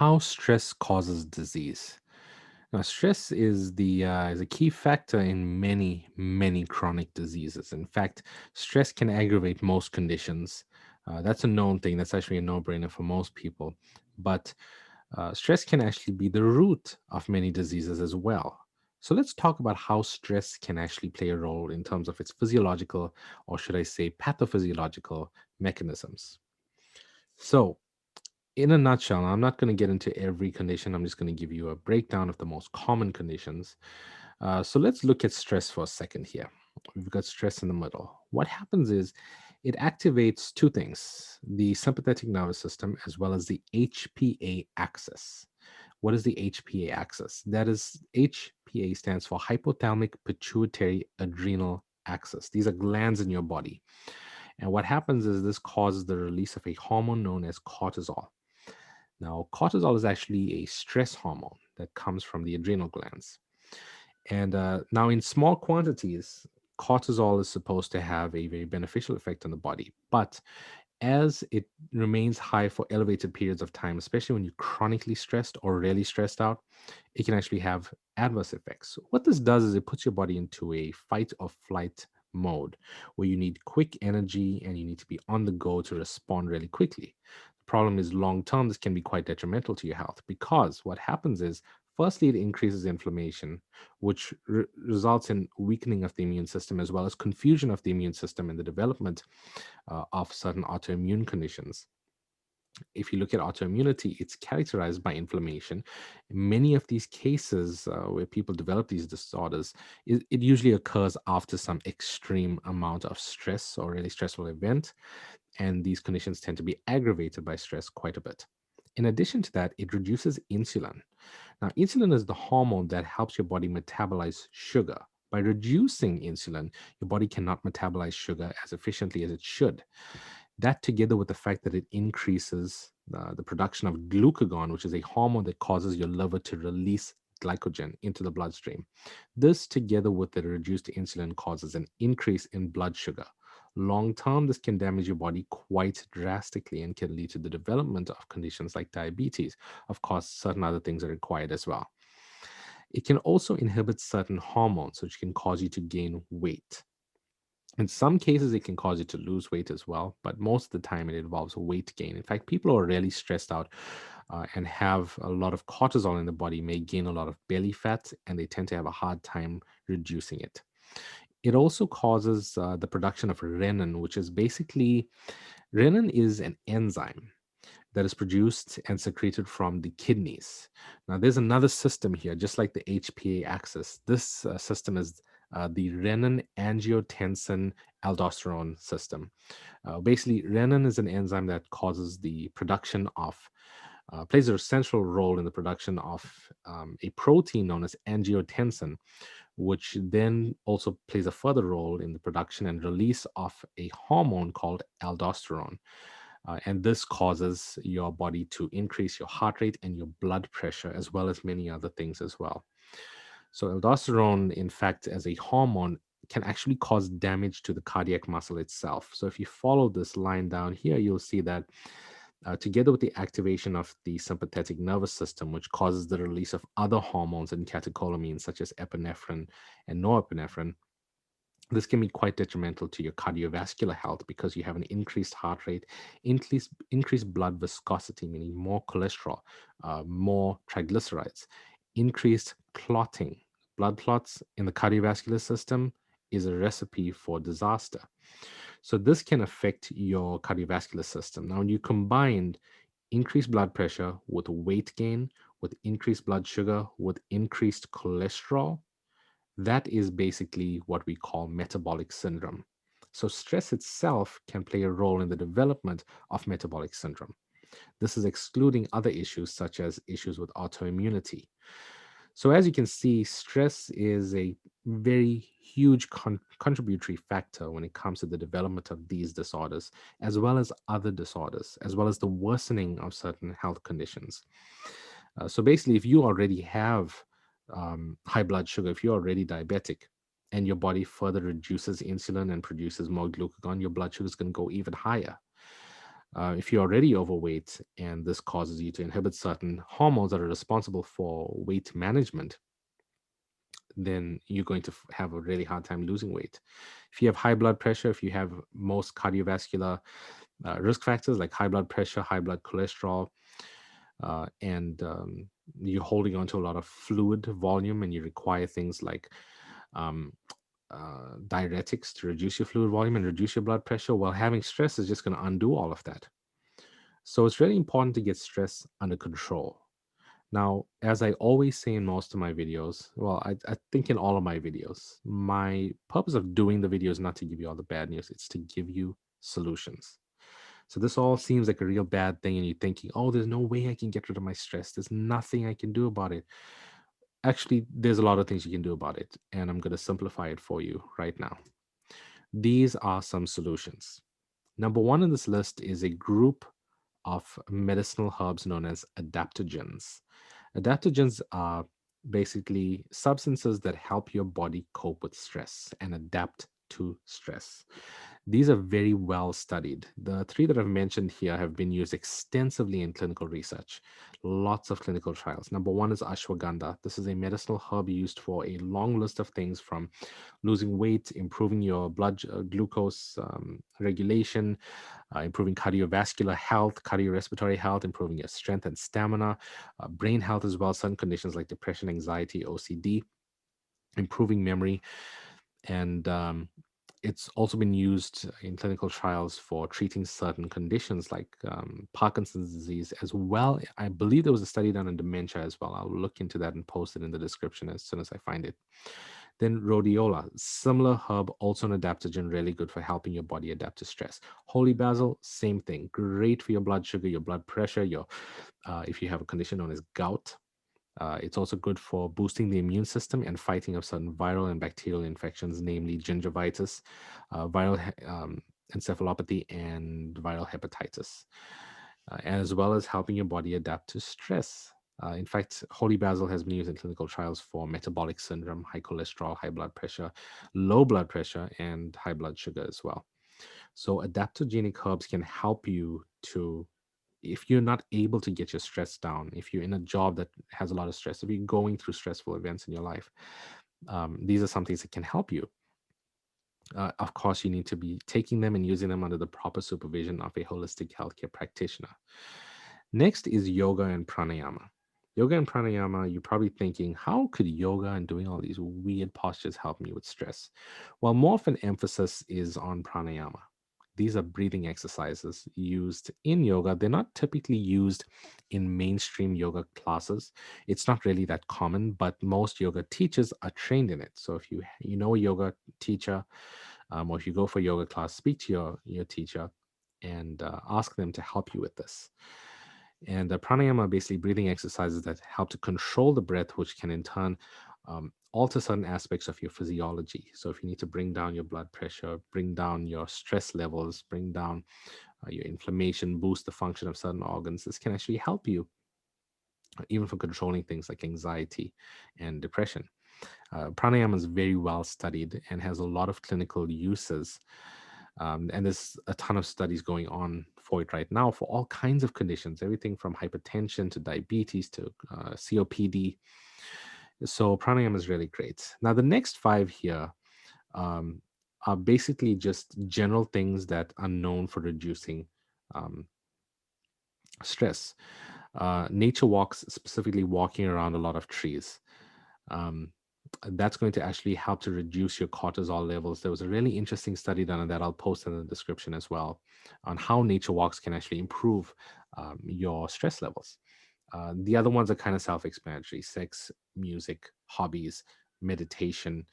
how stress causes disease. Now, stress is a key factor in many chronic diseases. In fact, stress can aggravate most conditions. That's a known thing. That's actually a no-brainer for most people. But stress can actually be the root of many diseases as well. So let's talk about how stress can actually play a role in terms of its physiological, or should I say, pathophysiological mechanisms. So, in a nutshell, I'm not going to get into every condition. I'm just going to give you a breakdown of the most common conditions. So let's look at stress for a second here. We've got stress in the middle. What happens is it activates two things: the sympathetic nervous system as well as the HPA axis. What is the HPA axis? That is, HPA stands for hypothalamic pituitary adrenal axis. These are glands in your body. And what happens is this causes the release of a hormone known as cortisol. Now, cortisol is actually a stress hormone that comes from the adrenal glands. And now, in small quantities, cortisol is supposed to have a very beneficial effect on the body. But as it remains high for elevated periods of time, especially when you're chronically stressed or really stressed out, it can actually have adverse effects. What this does is it puts your body into a fight or flight mode where you need quick energy and you need to be on the go to respond really quickly. The problem is, long term, this can be quite detrimental to your health because what happens is, firstly, it increases inflammation, which results in weakening of the immune system as well as confusion of the immune system and the development of certain autoimmune conditions. If you look at autoimmunity, it's characterized by inflammation. Many of these cases where people develop these disorders, it usually occurs after some extreme amount of stress or really stressful event, and these conditions tend to be aggravated by stress quite a bit. In addition to that, it reduces insulin. Now, insulin is the hormone that helps your body metabolize sugar. By reducing insulin, your body cannot metabolize sugar as efficiently as it should. That, together with the fact that it increases the production of glucagon, which is a hormone that causes your liver to release glycogen into the bloodstream. This, together with the reduced insulin, causes an increase in blood sugar. Long term, this can damage your body quite drastically and can lead to the development of conditions like diabetes. Of course, certain other things are required as well. It can also inhibit certain hormones, which can cause you to gain weight. In some cases, it can cause you to lose weight as well, but most of the time it involves weight gain. In fact, people who are really stressed out and have a lot of cortisol in the body may gain a lot of belly fat, and they tend to have a hard time reducing it. It also causes the production of renin, which is basically, renin is an enzyme that is produced and secreted from the kidneys. Now, there's another system here, just like the HPA axis. This system is the renin angiotensin aldosterone system. Basically, renin is an enzyme that causes the production of, plays a central role in the production of a protein known as angiotensin, which then also plays a further role in the production and release of a hormone called aldosterone. And this causes your body to increase your heart rate and your blood pressure, as well as many other things as well. So, aldosterone, in fact, as a hormone, can actually cause damage to the cardiac muscle itself. So, if you follow this line down here, you'll see that together with the activation of the sympathetic nervous system, which causes the release of other hormones and catecholamines such as epinephrine and norepinephrine, this can be quite detrimental to your cardiovascular health because you have an increased heart rate, increased blood viscosity, meaning more cholesterol, more triglycerides, increased clotting. Blood clots in the cardiovascular system is a recipe for disaster. So this can affect your cardiovascular system. Now, when you combine increased blood pressure with weight gain, with increased blood sugar, with increased cholesterol, that is basically what we call metabolic syndrome. So, stress itself can play a role in the development of metabolic syndrome. This is excluding other issues such as issues with autoimmunity. So, as you can see, stress is a very huge contributory factor when it comes to the development of these disorders, as well as other disorders, as well as the worsening of certain health conditions. So basically, if you already have high blood sugar, if you're already diabetic, and your body further reduces insulin and produces more glucagon, your blood sugar is going to go even higher. If you're already overweight and this causes you to inhibit certain hormones that are responsible for weight management, then you're going to have a really hard time losing weight. If you have high blood pressure, if you have most cardiovascular risk factors like high blood pressure, high blood cholesterol, and you're holding on to a lot of fluid volume and you require things like um, diuretics to reduce your fluid volume and reduce your blood pressure, well, having stress is just going to undo all of that. So it's really important to get stress under control. Now, as I always say in most of my videos, well, I think in all of my videos, my purpose of doing the video is not to give you all the bad news, it's to give you solutions. So this all seems like a real bad thing, and you're thinking, oh, there's no way I can get rid of my stress. There's nothing I can do about it. Actually, there's a lot of things you can do about it, and I'm going to simplify it for you right now. These are some solutions. Number one on this list is a group of medicinal herbs known as adaptogens. Adaptogens are basically substances that help your body cope with stress and adapt to stress. These are very well studied. The three that I've mentioned here have been used extensively in clinical research, lots of clinical trials. Number one is ashwagandha. This is a medicinal herb used for a long list of things from losing weight, improving your blood glucose regulation, improving cardiovascular health, cardiorespiratory health, improving your strength and stamina, brain health as well, certain conditions like depression, anxiety, OCD, improving memory, and it's also been used in clinical trials for treating certain conditions like Parkinson's disease as well. I believe there was a study done on dementia as well. I'll look into that and post it in the description as soon as I find it. Then rhodiola, similar herb, also an adaptogen, really good for helping your body adapt to stress. Holy basil, same thing, great for your blood sugar, your blood pressure, your if you have a condition known as gout. It's also good for boosting the immune system and fighting of certain viral and bacterial infections, namely gingivitis, encephalopathy, and viral hepatitis, as well as helping your body adapt to stress. In fact, holy basil has been used in clinical trials for metabolic syndrome, high cholesterol, high blood pressure, low blood pressure, and high blood sugar as well. So, adaptogenic herbs can help you to, if you're not able to get your stress down, if you're in a job that has a lot of stress, if you're going through stressful events in your life, these are some things that can help you. Of course, you need to be taking them and using them under the proper supervision of a holistic healthcare practitioner. Next is yoga and pranayama. Yoga and pranayama, you're probably thinking, how could yoga and doing all these weird postures help me with stress? Well, more of an emphasis is on pranayama. These are breathing exercises used in yoga. They're not typically used in mainstream yoga classes. It's not really that common, but most yoga teachers are trained in it. So if you know a yoga teacher, or if you go for a yoga class, speak to your teacher and ask them to help you with this. And pranayama are basically breathing exercises that help to control the breath, which can in turn alter certain aspects of your physiology. So if you need to bring down your blood pressure, bring down your stress levels, bring down your inflammation, boost the function of certain organs, this can actually help you even for controlling things like anxiety and depression. Pranayama is very well studied and has a lot of clinical uses. And there's a ton of studies going on for it right now for all kinds of conditions, everything from hypertension to diabetes to COPD. So pranayama is really great. Now, the next five here um, are basically just general things that are known for reducing um, stress. Nature walks, specifically walking around a lot of trees. Um, that's going to actually help to reduce your cortisol levels. There was a really interesting study done on that. I'll post in the description as well on how nature walks can actually improve your stress levels. The other ones are kind of self explanatory: sex, music, hobbies, meditation.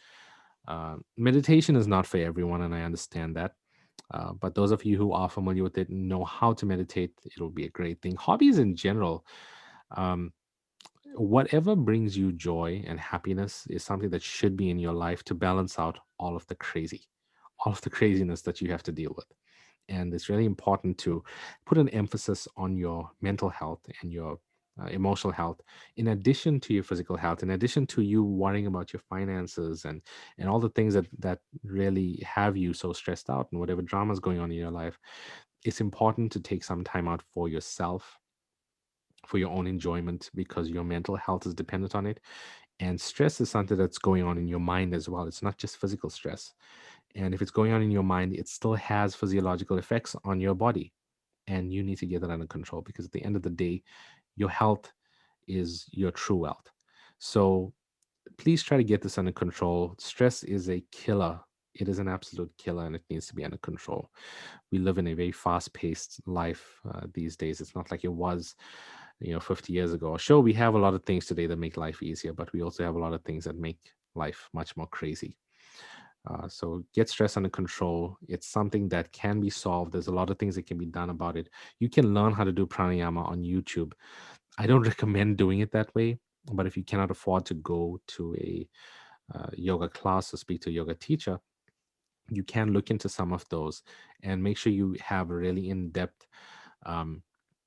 Meditation is not for everyone, and I understand that. But those of you who are familiar with it and know how to meditate, it'll be a great thing. Hobbies in general, um, whatever brings you joy and happiness is something that should be in your life to balance out all of the craziness that you have to deal with. And it's really important to put an emphasis on your mental health and your emotional health, in addition to your physical health, in addition to you worrying about your finances and all the things that really have you so stressed out and whatever drama is going on in your life. It's important to take some time out for yourself, for your own enjoyment, because your mental health is dependent on it. And stress is something that's going on in your mind as well. It's not just physical stress. And if it's going on in your mind, it still has physiological effects on your body. And you need to get that under control, because at the end of the day, your health is your true wealth. So please try to get this under control. Stress is a killer. It is an absolute killer, and it needs to be under control. We live in a very fast-paced life these days. It's not like it was, 50 years ago. Sure, we have a lot of things today that make life easier, but we also have a lot of things that make life much more crazy. So get stress under control. It's something that can be solved. There's a lot of things that can be done about it. You can learn how to do pranayama on YouTube. I don't recommend doing it that way, but if you cannot afford to go to a yoga class or speak to a yoga teacher, you can look into some of those and make sure you have a really um,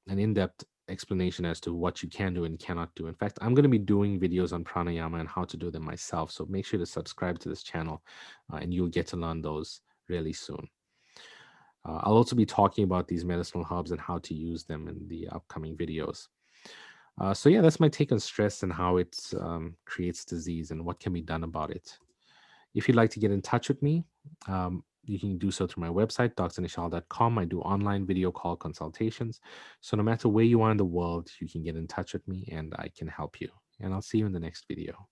in-depth explanation as to what you can do and cannot do. In fact, I'm going to be doing videos on pranayama and how to do them myself. So make sure to subscribe to this channel, and you'll get to learn those really soon. I'll also be talking about these medicinal herbs and how to use them in the upcoming videos. So yeah, that's my take on stress and how it creates disease and what can be done about it. If you'd like to get in touch with me, you can do so through my website, drnishal.com. I do online video call consultations. So no matter where you are in the world, you can get in touch with me and I can help you. And I'll see you in the next video.